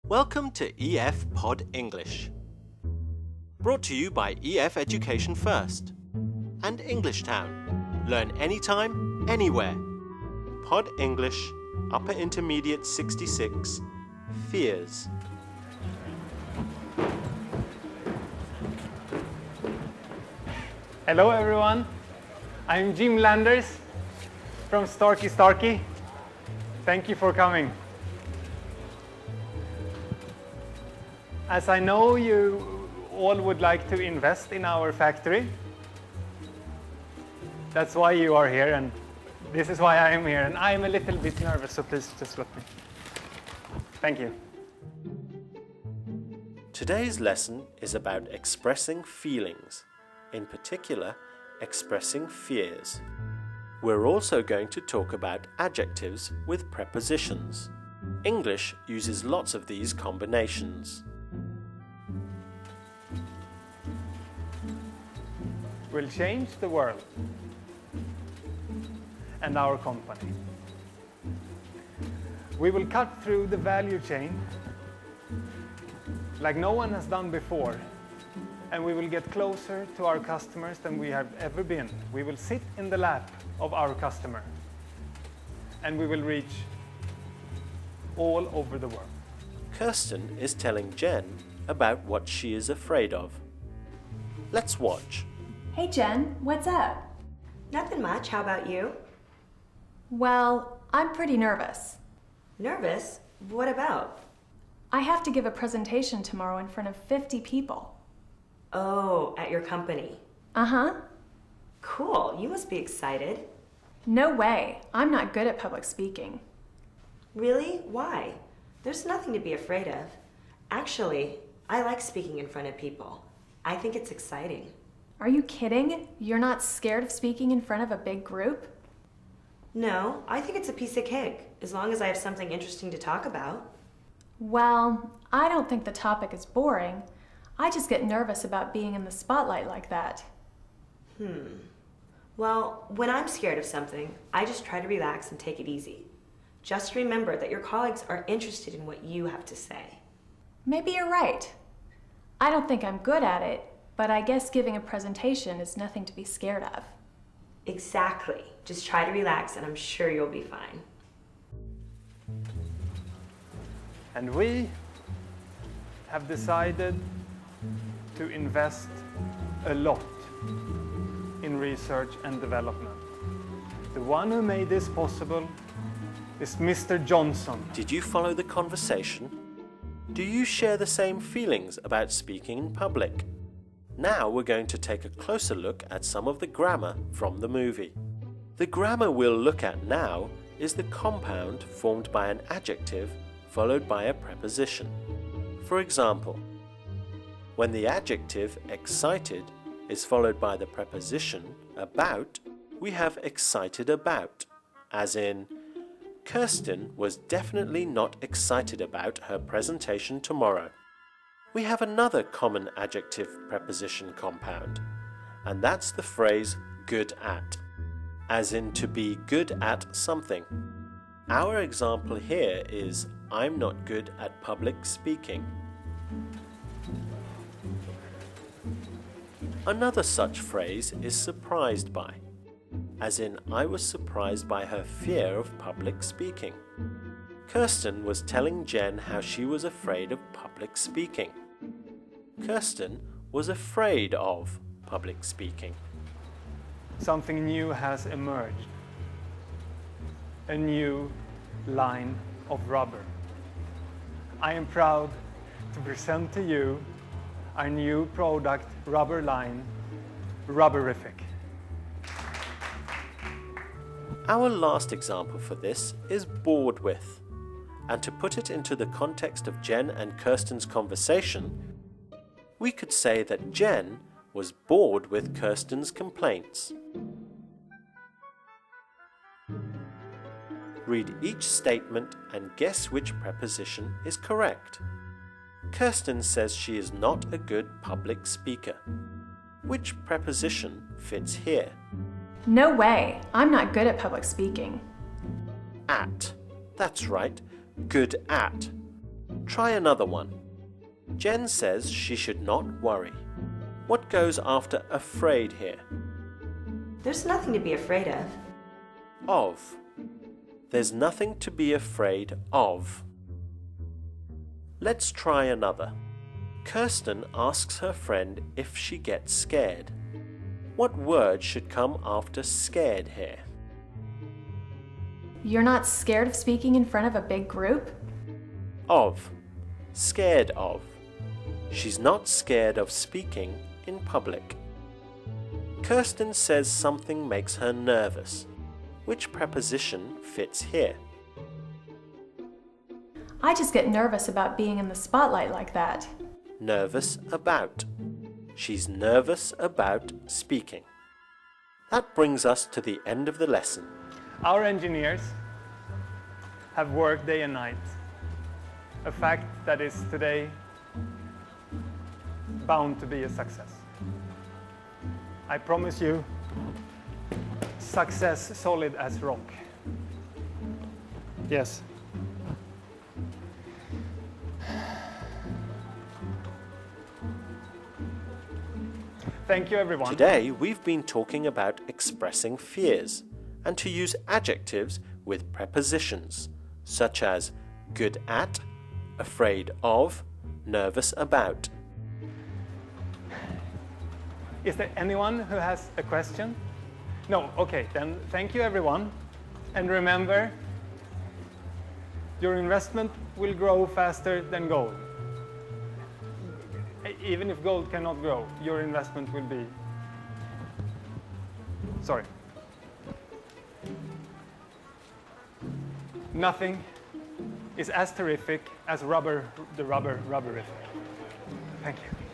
Welcome to EF Pod English. Brought to you by EF Education First and Englishtown. Learn anytime, anywhere. Pod English, Upper Intermediate 66, Fears. Hello everyone, I'm Jim Landers from Starkey. Thank you for coming. As I know you all would like to invest in our factory, that's why you are here, and this is why I am here, and I'm a little bit nervous, so please just let me. Thank you. Today's lesson is about expressing feelings, in particular, expressing fears. We're also going to talk about adjectives with prepositions. English uses lots of these combinations. We'll change the world and our company. We will cut through the value chain like no one has done before, and we will get closer to our customers than we have ever been. We will sit in the lap of our customer, and we will reach all over the world. Kirsten is telling Jen about what she is afraid of. Let's watch. Hey Jen, what's up? Nothing much. How about you? Well, I'm pretty nervous. Nervous? What about? I have to give a presentation tomorrow in front of 50 people. Oh, at your company. Uh-huh. Cool. You must be excited. No way. I'm not good at public speaking. Really? Why? There's nothing to be afraid of. Actually, I like speaking in front of people. I think it's exciting. Are you kidding? You're not scared of speaking in front of a big group? No, I think it's a piece of cake, as long as I have something interesting to talk about. Well, I don't think the topic is boring. I just get nervous about being in the spotlight like that. Well, when I'm scared of something, I just try to relax and take it easy. Just remember that your colleagues are interested in what you have to say. Maybe you're right. I don't think I'm good at it, but I guess giving a presentation is nothing to be scared of. Exactly. Just try to relax and I'm sure you'll be fine. And we have decided to invest a lot in research and development. The one who made this possible is Mr. Johnson. Did you follow the conversation? Do you share the same feelings about speaking in public? Now we're going to take a closer look at some of the grammar from the movie. The grammar we'll look at now is the compound formed by an adjective followed by a preposition. For example, when the adjective excited is followed by the preposition about, we have excited about, as in, Kirsten was definitely not excited about her presentation tomorrow. We have another common adjective preposition compound, and that's the phrase good at, as in to be good at something. Our example here is I'm not good at public speaking. Another such phrase is surprised by, as in I was surprised by her fear of public speaking. Kirsten was telling Jen how she was afraid of public speaking. Kirsten was afraid of public speaking. Something new has emerged. A new line of rubber. I am proud to present to you our new product rubber line, Rubberific. Our last example for this is bored with. And to put it into the context of Jen and Kirsten's conversation, we could say that Jen was bored with Kirsten's complaints. Read each statement and guess which preposition is correct. Kirsten says she is not a good public speaker. Which preposition fits here? No way. I'm not good at public speaking. At. That's right. Good at. Try another one. Jen says she should not worry. What goes after afraid here? There's nothing to be afraid of. Of. There's nothing to be afraid of. Let's try another. Kirsten asks her friend if she gets scared. What word should come after scared here? You're not scared of speaking in front of a big group? Of. Scared of. She's not scared of speaking in public. Kirsten says something makes her nervous. Which preposition fits here? I just get nervous about being in the spotlight like that. Nervous about. She's nervous about speaking. That brings us to the end of the lesson. Our engineers have worked day and night. A fact that is today bound to be a success. I promise you, success solid as rock. Yes. Thank you, everyone. Today we've been talking about expressing fears and to use adjectives with prepositions such as good at, afraid of, nervous about. Is there anyone who has a question? No? Okay, then thank you, everyone. And remember, your investment will grow faster than gold. Even if gold cannot grow, your investment will be... Sorry. Nothing is as terrific as the rubber effect. Thank you.